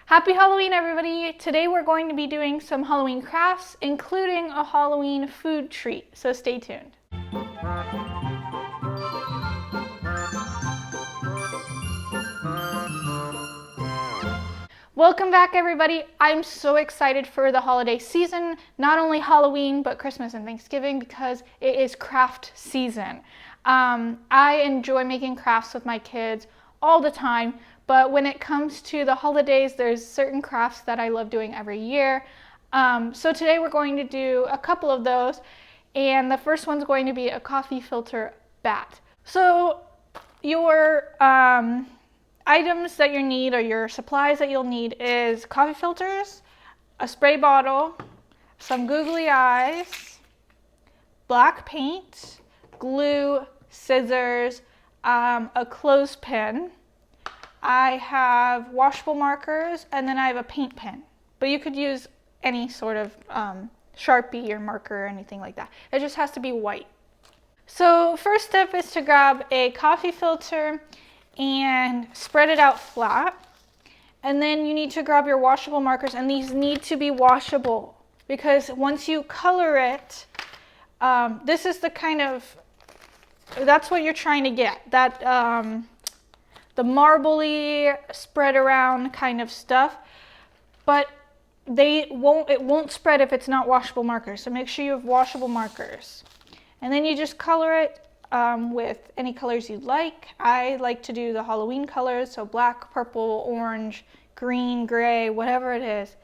Happy Halloween, everybody! Today we're going to be doing some Halloween crafts, including a Halloween food treat, so stay tuned. Welcome back, everybody. I'm so excited for the holiday season, not only Halloween, but Christmas and Thanksgiving because it is craft season. I enjoy making crafts with my kids all the time, but when it comes to the holidays, there's certain crafts that I love doing every year. So today we're going to do a couple of those, and the first one's going to be a coffee filter bat. So your items that you need, or your supplies that you'll need, is coffee filters, a spray bottle, some googly eyes, black paint, glue, scissors, a clothespin. I have washable markers, and then I have a paint pen. But you could use any sort of Sharpie or marker or anything like that. It just has to be white. So first step is to grab a coffee filter and spread it out flat. And then you need to grab your washable markers, and these need to be washable because once you color it, this is the kind of, that's what you're trying to get. That the marbly spread around kind of stuff, but it won't spread if it's not washable markers. So make sure you have washable markers. And then you just color it with any colors you'd like. I like to do the Halloween colors, so black, purple, orange, green, gray, whatever it is.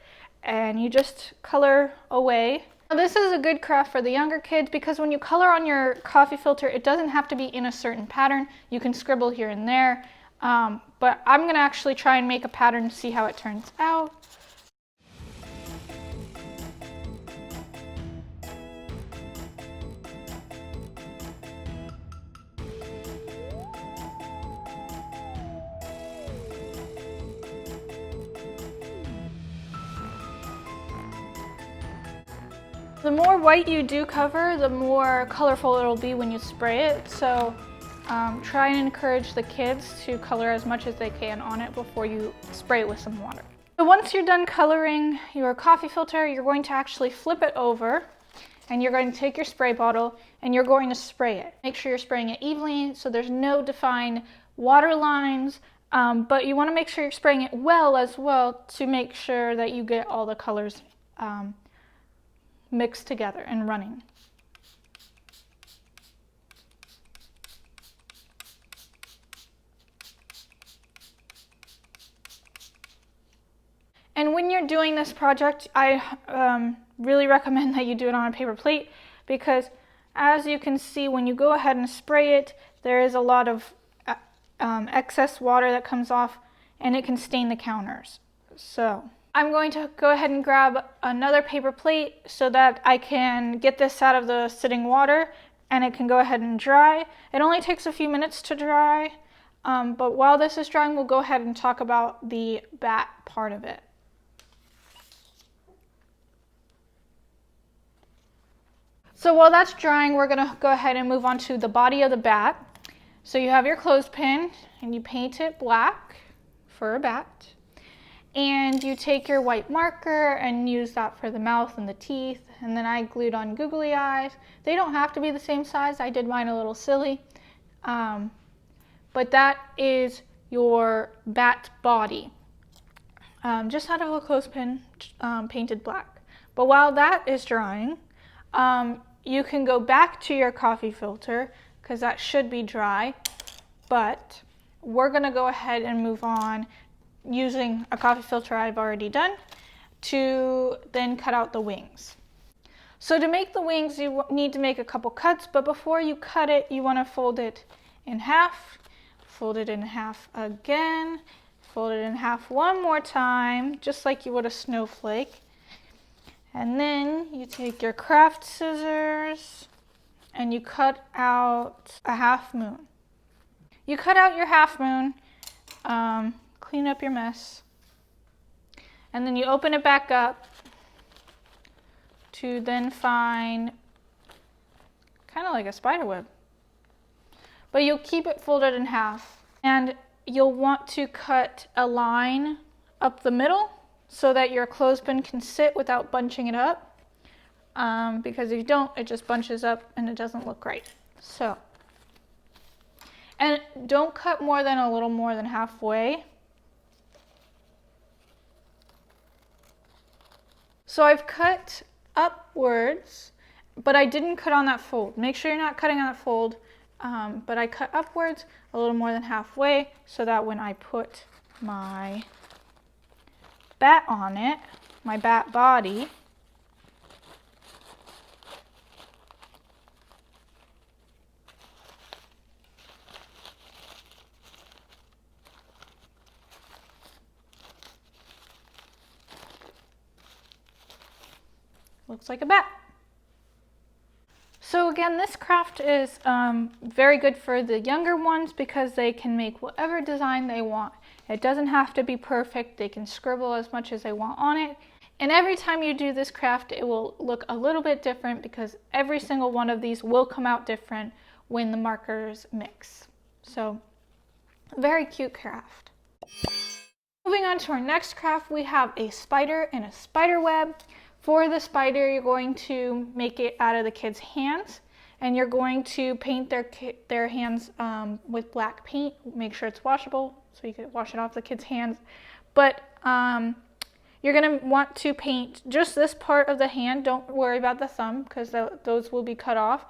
And you just color away. Now, this is a good craft for the younger kids because when you color on your coffee filter, it doesn't have to be in a certain pattern. You can scribble here and there. But I'm going to actually try and make a pattern to see how it turns out. The more white you do cover, the more colorful it'll be when you spray it. So try and encourage the kids to color as much as they can on it before you spray it with some water. So once you're done coloring your coffee filter, you're going to actually flip it over, and you're going to take your spray bottle and you're going to spray it. Make sure you're spraying it evenly so there's no defined water lines, but you want to make sure you're spraying it well as well to make sure that you get all the colors mixed together and running. And when you're doing this project, I really recommend that you do it on a paper plate because as you can see, when you go ahead and spray it, there is a lot of excess water that comes off and it can stain the counters. So I'm going to go ahead and grab another paper plate so that I can get this out of the sitting water and it can go ahead and dry. It only takes a few minutes to dry, but while this is drying, we'll go ahead and talk about the bat part of it. So while that's drying, we're going to go ahead and move on to the body of the bat. So you have your clothespin and you paint it black for a bat. And you take your white marker and use that for the mouth and the teeth. And then I glued on googly eyes. They don't have to be the same size. I did mine a little silly. But that is your bat body. Just out of a clothespin painted black. But while that is drying, you can go back to your coffee filter because that should be dry. But we're going to go ahead and move on using a coffee filter I've already done to then cut out the wings. So to make the wings, you need to make a couple cuts, but before you cut it, you want to fold it in half, fold it in half again, fold it in half one more time, just like you would a snowflake. And then you take your craft scissors and you cut out a half moon. You cut out your half moon, clean up your mess, and then you open it back up to then find kind of like a spider web. But you'll keep it folded in half, and you'll want to cut a line up the middle so that your clothespin can sit without bunching it up. Because if you don't, it just bunches up and it doesn't look right. So, and don't cut more than a little more than halfway. So I've cut upwards, but I didn't cut on that fold. Make sure you're not cutting on that fold, but I cut upwards a little more than halfway so that when I put my bat on it, my bat body, looks like a bat. So again, this craft is very good for the younger ones because they can make whatever design they want. It doesn't have to be perfect. They can scribble as much as they want on it. And every time you do this craft, it will look a little bit different because every single one of these will come out different when the markers mix. So, very cute craft. Moving on to our next craft, we have a spider and a spider web. For the spider, you're going to make it out of the kids' hands, and you're going to paint their hands with black paint. Make sure it's washable, so you can wash it off the kids' hands. But you're going to want to paint just this part of the hand. Don't worry about the thumb, because those will be cut off.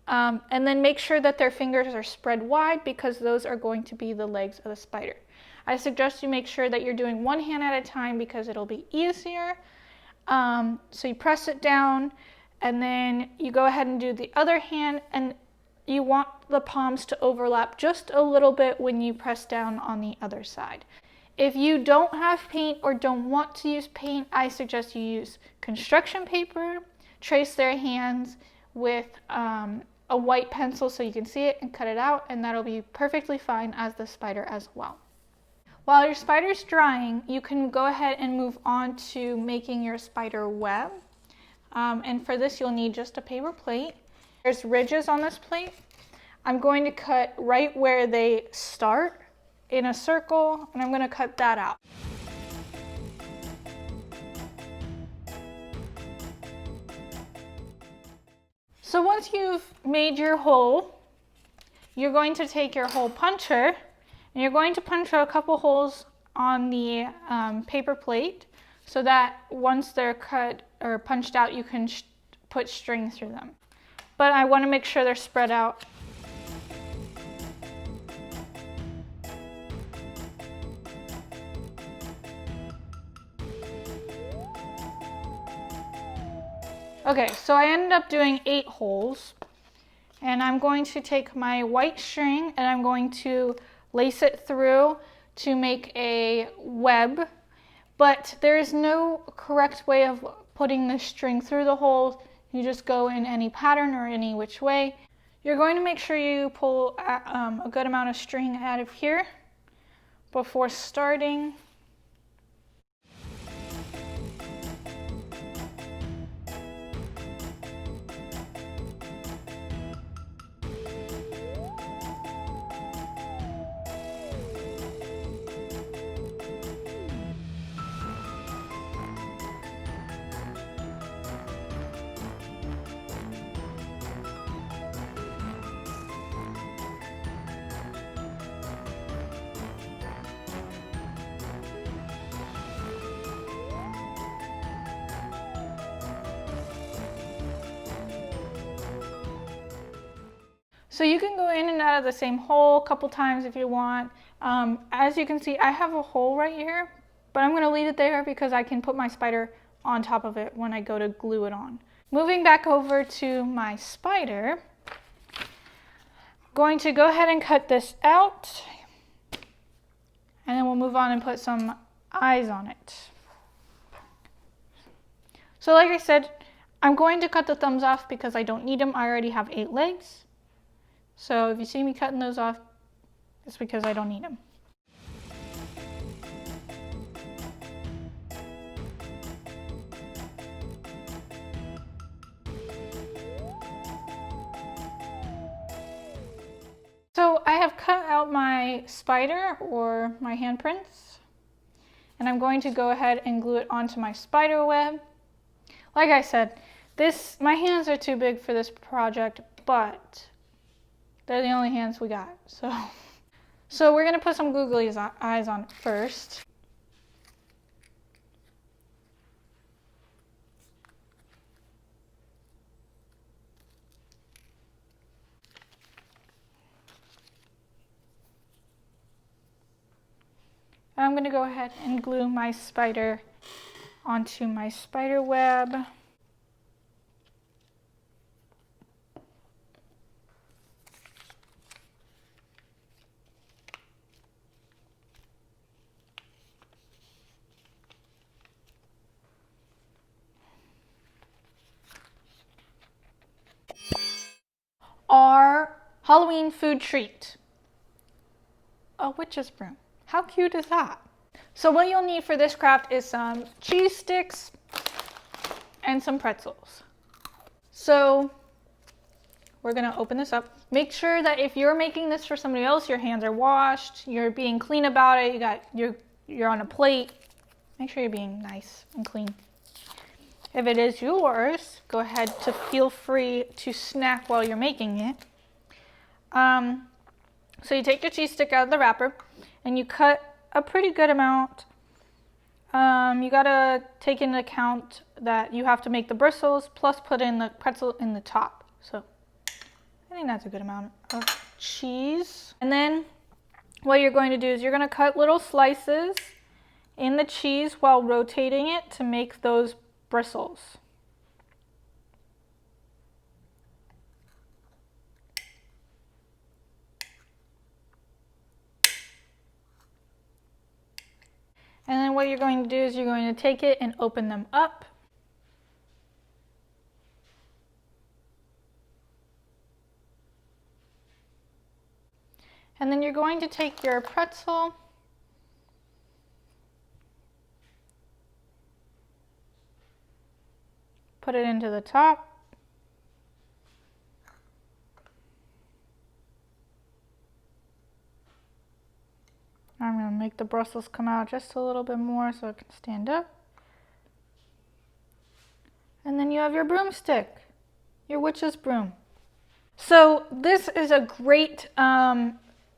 And then make sure that their fingers are spread wide, because those are going to be the legs of the spider. I suggest you make sure that you're doing one hand at a time, because it'll be easier. So you press it down, and then you go ahead and do the other hand, and you want the palms to overlap just a little bit when you press down on the other side. If you don't have paint or don't want to use paint, I suggest you use construction paper, trace their hands with a white pencil so you can see it and cut it out, and that'll be perfectly fine as the spider as well. While your spider's drying, you can go ahead and move on to making your spider web. And for this, you'll need just a paper plate. There's ridges on this plate. I'm going to cut right where they start in a circle, and I'm going to cut that out. So once you've made your hole, you're going to take your hole puncher, and you're going to punch a couple holes on the paper plate so that once they're cut or punched out, you can put string through them. But I want to make sure they're spread out. Okay, so I ended up doing 8 holes, and I'm going to take my white string and I'm going to lace it through to make a web, but there is no correct way of putting the string through the holes. You just go in any pattern or any which way. You're going to make sure you pull a good amount of string out of here before starting. So you can go in and out of the same hole a couple times if you want. As you can see, I have a hole right here, but I'm going to leave it there because I can put my spider on top of it when I go to glue it on. Moving back over to my spider, I'm going to go ahead and cut this out, and then we'll move on and put some eyes on it. So like I said, I'm going to cut the thumbs off because I don't need them. I already have 8 legs. So if you see me cutting those off, it's because I don't need them. So I have cut out my spider or my handprints, and I'm going to go ahead and glue it onto my spider web. Like I said, my hands are too big for this project, but they're the only hands we got. So we're gonna put some googly eyes on it first. I'm going to go ahead and glue my spider onto my spider web. Our Halloween food treat, a witch's broom. How cute is that? So what you'll need for this craft is some cheese sticks and some pretzels. So we're gonna open this up. Make sure that if you're making this for somebody else, your hands are washed, you're being clean about it, you're on a plate. Make sure you're being nice and clean. If it is yours, go ahead to feel free to snack while you're making it. So you take your cheese stick out of the wrapper and you cut a pretty good amount. You gotta take into account that you have to make the bristles plus put in the pretzel in the top. So I think that's a good amount of cheese. And then what you're going to do is you're gonna cut little slices in the cheese while rotating it to make those bristles. And then what you're going to do is you're going to take it and open them up. And then you're going to take your pretzel put it into the top. I'm going to make the bristles come out just a little bit more so it can stand up. And then you have your broomstick, your witch's broom. So this is a great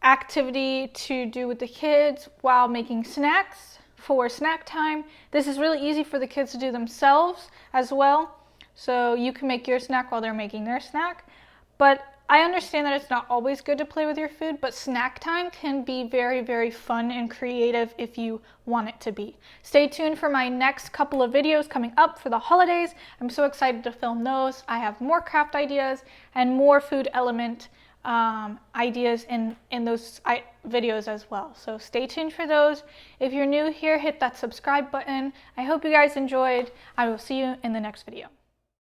activity to do with the kids while making snacks for snack time. This is really easy for the kids to do themselves as well. So you can make your snack while they're making their snack. But I understand that it's not always good to play with your food, but snack time can be very, very fun and creative if you want it to be. Stay tuned for my next couple of videos coming up for the holidays. I'm so excited to film those. I have more craft ideas and more food element ideas in those videos as well. So stay tuned for those. If you're new here, hit that subscribe button. I hope you guys enjoyed. I will see you in the next video.